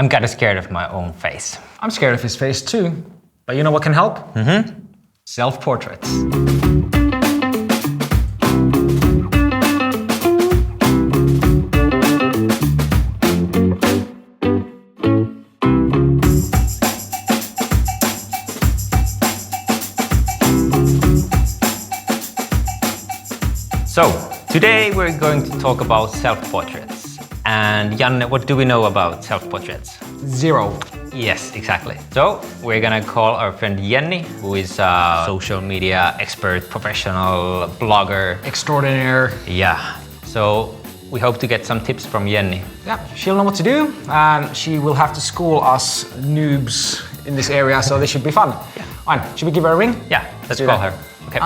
I'm kind of scared of my own face. I'm scared of his face too. But you know what can help? Self-portraits. So, today we're going to talk about self-portraits. And Janne, what do we know about self-portraits? Zero. Yes, exactly. So, we're gonna call our friend Jenni, who is a social media expert, professional blogger. Extraordinaire. Yeah. So, we hope to get some tips from Jenni. Yeah, she'll know what to do, and she will have to school us noobs in this area, so this should be fun. Yeah. Fine, should we give her a ring? Yeah, let's call her. Okay.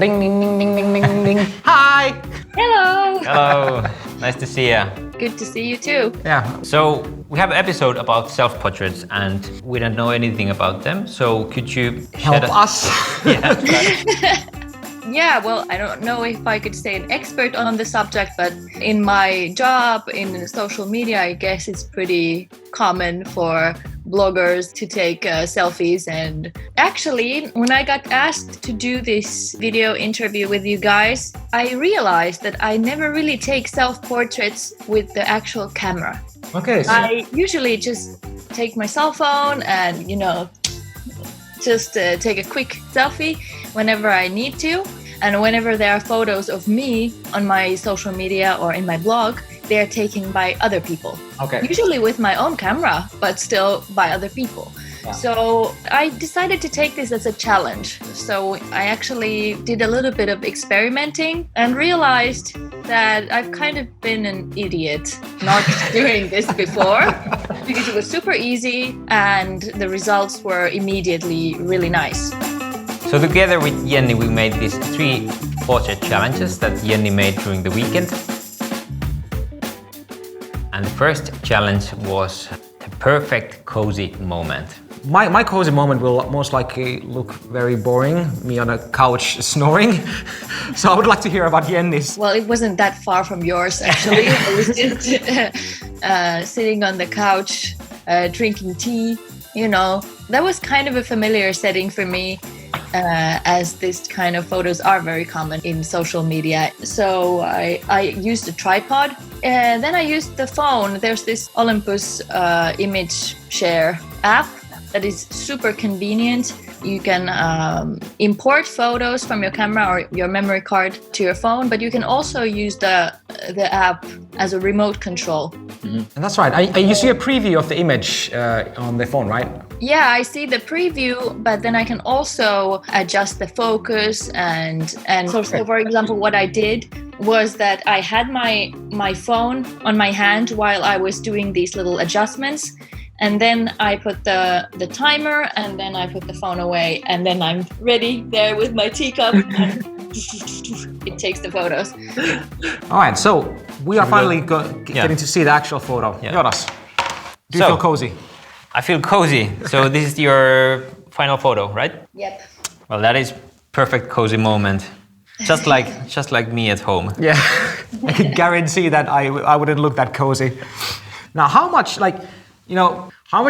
Ring, ding, ding, ding, ding, ding, ding. Hi! Hello! Hello, nice to see you. Good to see you too. Yeah. So, we have an episode about self-portraits and we don't know anything about them. So, could you Help us? Yeah. Yeah, well, I don't know if I could say an expert on the subject, but in my job in social media, I guess it's pretty common for bloggers to take selfies. And actually, when I got asked to do this video interview with you guys, I realized that I never really take self-portraits with the actual camera. Okay. So I usually just take my cell phone and, just take a quick selfie whenever I need to. And whenever there are photos of me on my social media or in my blog, they are taken by other people. Okay. Usually with my own camera, but still by other people. Yeah. So I decided to take this as a challenge. So I actually did a little bit of experimenting and realized that I've kind of been an idiot not doing this before because it was super easy and the results were immediately really nice. So together with Jenni, we made these 3 portrait challenges that Jenni made during the weekend. And the first challenge was the perfect cozy moment. my cozy moment will most likely look very boring, me on a couch snoring. So I would like to hear about Jenni's. Well, it wasn't that far from yours, actually. I was just sitting on the couch, drinking tea. That was kind of a familiar setting for me, as this kind of photos are very common in social media. So I used a tripod, and then I used the phone. There's this Olympus image share app that is super convenient. You can import photos from your camera or your memory card to your phone, but you can also use the app as a remote control. Mm-hmm. And that's right. You see a preview of the image on the phone, right? Yeah, I see the preview, but then I can also adjust the focus and so for example, what I did was that I had my phone on my hand while I was doing these little adjustments. And then I put the timer, and then I put the phone away, and then I'm ready there with my teacup, and it takes the photos. All right, so we are finally getting to see the actual photo. Yeah. Jonas, do you feel cozy? I feel cozy. So this is your final photo, right? Yep. Well, that is perfect cozy moment. Just like me at home. Yeah, I can guarantee that I wouldn't look that cozy. Now, how much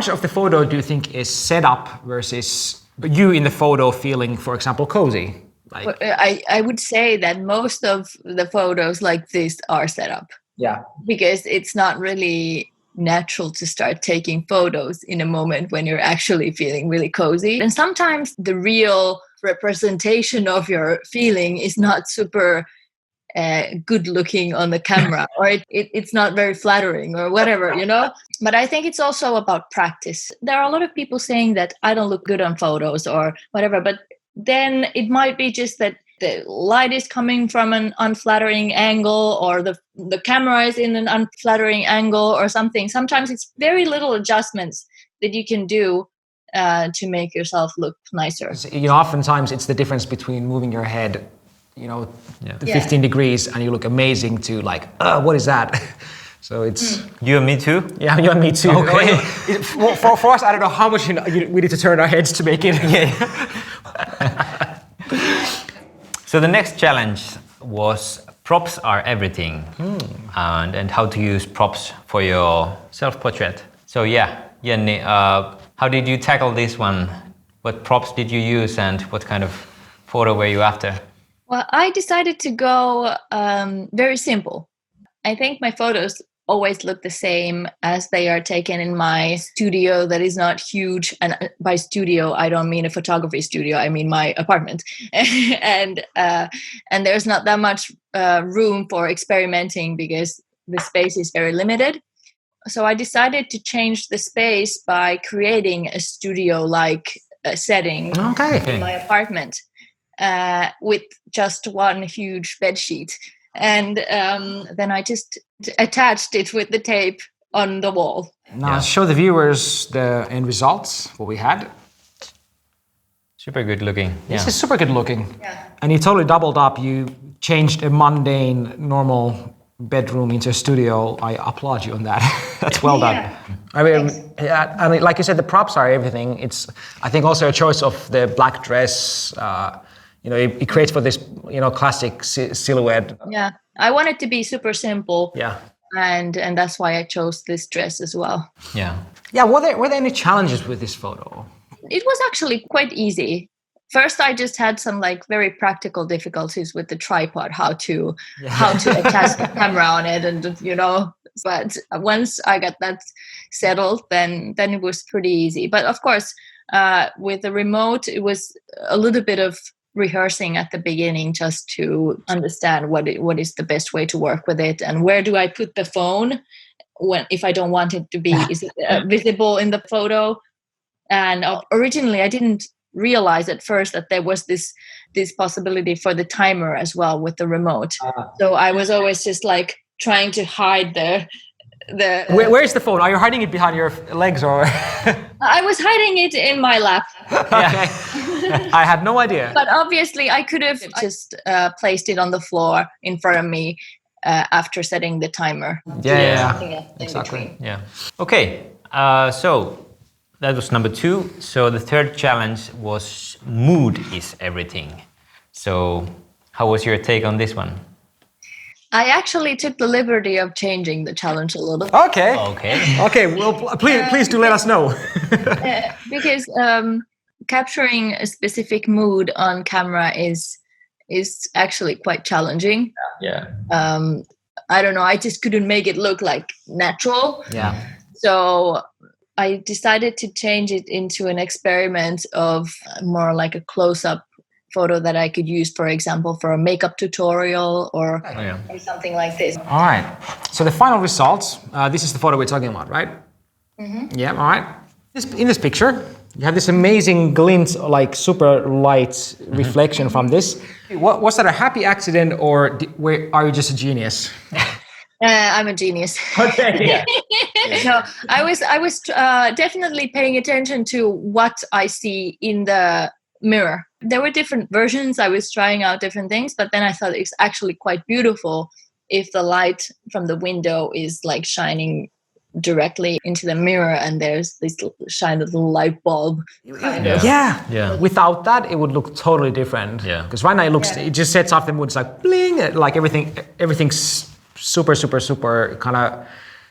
of the photo do you think is set up versus you in the photo feeling, for example, cozy? I would say that most of the photos like this are set up. Yeah. Because it's not really natural to start taking photos in a moment when you're actually feeling really cozy. And sometimes the real representation of your feeling is not super good looking on the camera, or it's not very flattering or whatever, But I think it's also about practice. There are a lot of people saying that I don't look good on photos or whatever, but then it might be just that the light is coming from an unflattering angle, or the camera is in an unflattering angle or something. Sometimes it's very little adjustments that you can do to make yourself look nicer. Oftentimes it's the difference between moving your head 15 degrees and you look amazing to what is that? So it's... You and me too? Yeah, you and me too. Okay. For us, I don't know how much we need to turn our heads to make it. So the next challenge was props are everything, and how to use props for your self-portrait. So yeah, Jenni, how did you tackle this one? What props did you use and what kind of photo were you after? Well, I decided to go very simple. I think my photos always look the same as they are taken in my studio that is not huge. And by studio, I don't mean a photography studio. I mean my apartment. and there's not that much room for experimenting because the space is very limited. So I decided to change the space by creating a studio-like setting in my apartment with just one huge bed sheet. And then I just attached it with the tape on the wall. Now show the viewers the end results, what we had. Super good looking. This is super good looking. Yeah. And you totally doubled up. You changed a mundane, normal bedroom into a studio. I applaud you on that. That's well done. I mean, and like you said, the props are everything. It's, I think, also a choice of the black dress. It creates for this, classic silhouette. Yeah, I want it to be super simple. Yeah. And that's why I chose this dress as well. Yeah. Yeah. Were there any challenges with this photo? It was actually quite easy. First, I just had some very practical difficulties with the tripod, how to attach the camera on it, and But once I got that settled, then it was pretty easy. But of course, with the remote, it was a little bit of rehearsing at the beginning just to understand what is the best way to work with it, and where do I put the phone if I don't want it to be visible in the photo. And originally, I didn't realize at first that there was this possibility for the timer as well with the remote. So I was always just trying to hide the Where is the phone? Are you hiding it behind your legs or? I was hiding it in my lap. Okay. I had no idea. But obviously I could have just placed it on the floor in front of me after setting the timer. Yeah. Exactly. Yeah. Okay. So that was number 2. So the third challenge was mood is everything. So how was your take on this one? I actually took the liberty of changing the challenge a little. Okay. Well, please do let us know. Because capturing a specific mood on camera is actually quite challenging. Yeah. I don't know. I just couldn't make it look natural. Yeah. So I decided to change it into an experiment of more like a close-up photo that I could use, for example, for a makeup tutorial or something like this. All right. So the final results, this is the photo we're talking about, right? Mm-hmm. Yeah, all right. In this picture, you have this amazing glint, super light reflection from this. Was that a happy accident or are you just a genius? I'm a genius. Okay. No, I was definitely paying attention to what I see in the mirror. There were different versions. I was trying out different things, but then I thought it's actually quite beautiful if the light from the window is shining directly into the mirror and there's this shiny little light bulb. Yeah. Without that, it would look totally different. Yeah. Because right now it just sets off the mood. It's like bling, everything's super, super, super kind of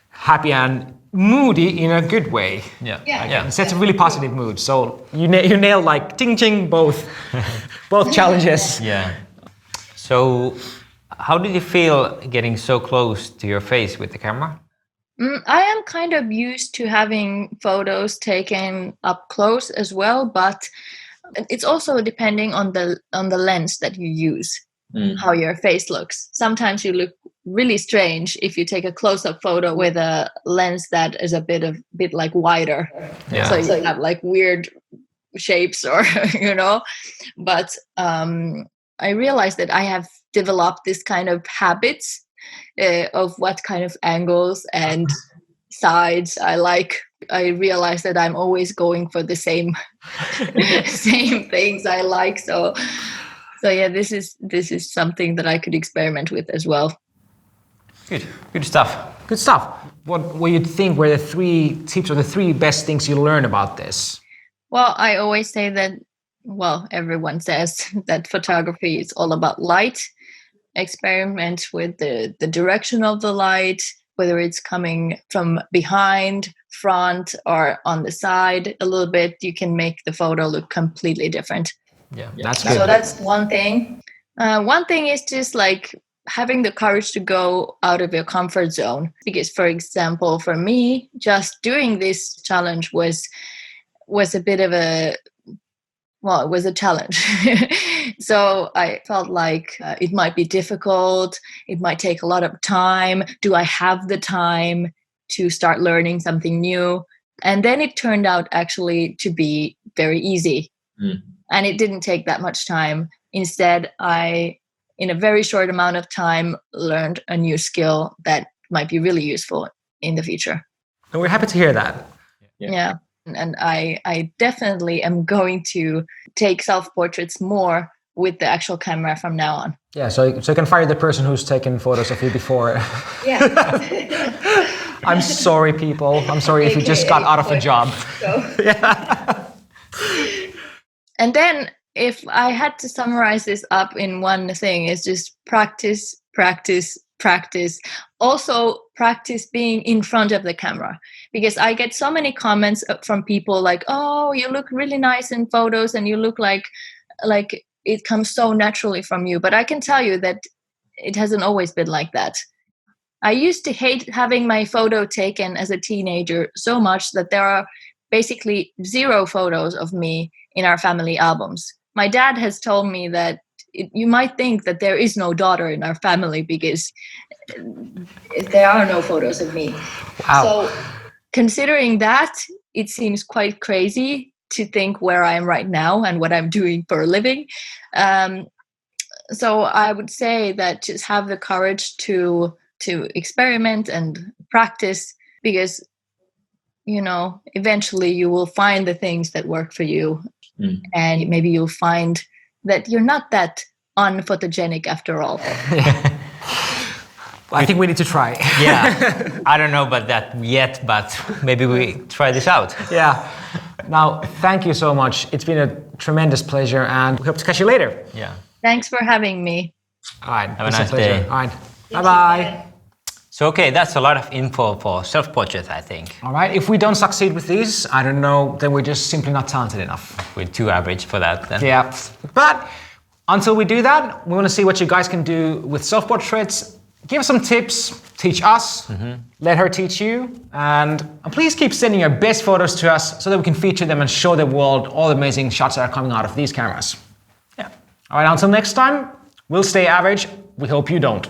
happy and moody in a good way. Yeah. It sets a really positive mood. So you nail ting ching both challenges. Yeah. So how did you feel getting so close to your face with the camera? I am kind of used to having photos taken up close as well, but it's also depending on the lens that you use, how your face looks. Sometimes you look really strange if you take a close-up photo with a lens that is a bit wider. So you have weird shapes or But I realized that I have developed this kind of habits of what kind of angles and sides I like. I realized that I'm always going for the same things I like. So yeah, this is something that I could experiment with as well. Good stuff. What you think were the 3 tips or the 3 best things you learned about this? Well, I always say that, everyone says that photography is all about light. Experiment with the direction of the light, whether it's coming from behind front or on the side a little bit, you can make the photo look completely different. Yeah. That's good. So that's one thing. One thing is just like having the courage to go out of your comfort zone. Because, for example, for me, just doing this challenge was a bit of a, well, it was a challenge. So I felt like it might be difficult. It might take a lot of time. Do I have the time to start learning something new? And then it turned out actually to be very easy. And it didn't take that much time. Instead, I, in a very short amount of time, learned a new skill that might be really useful in the future. And we're happy to hear that. Yeah. And I definitely am going to take self-portraits more with the actual camera from now on. Yeah, so you can fire the person who's taken photos of you before. Yeah. I'm sorry, people. I'm sorry if you just got out of a job. Yeah. And then if I had to summarize this up in one thing, it's just practice, practice, practice. Also practice being in front of the camera, because I get so many comments from people like, oh, you look really nice in photos and you look like it comes so naturally from you. But I can tell you that it hasn't always been like that. I used to hate having my photo taken as a teenager so much that there are basically 0 photos of me in our family albums. My dad has told me that you might think that there is no daughter in our family because there are no photos of me. Wow. So considering that, it seems quite crazy to think where I am right now and what I'm doing for a living. So I would say that just have the courage to experiment and practice, because eventually you will find the things that work for you. And maybe you'll find that you're not that unphotogenic after all. I think we need to try. Yeah, I don't know about that yet, but maybe we try this out. Yeah. Now, thank you so much. It's been a tremendous pleasure, and we hope to catch you later. Yeah. Thanks for having me. All right. Have a nice day. All right. Bye-bye. So, okay, that's a lot of info for self-portrait, I think. All right. If we don't succeed with these, I don't know, then we're just simply not talented enough. We're too average for that then. Yeah. But until we do that, we want to see what you guys can do with self-portraits. Give us some tips, teach us, let her teach you, and please keep sending your best photos to us so that we can feature them and show the world all the amazing shots that are coming out of these cameras. Yeah. All right, until next time, we'll stay average. We hope you don't.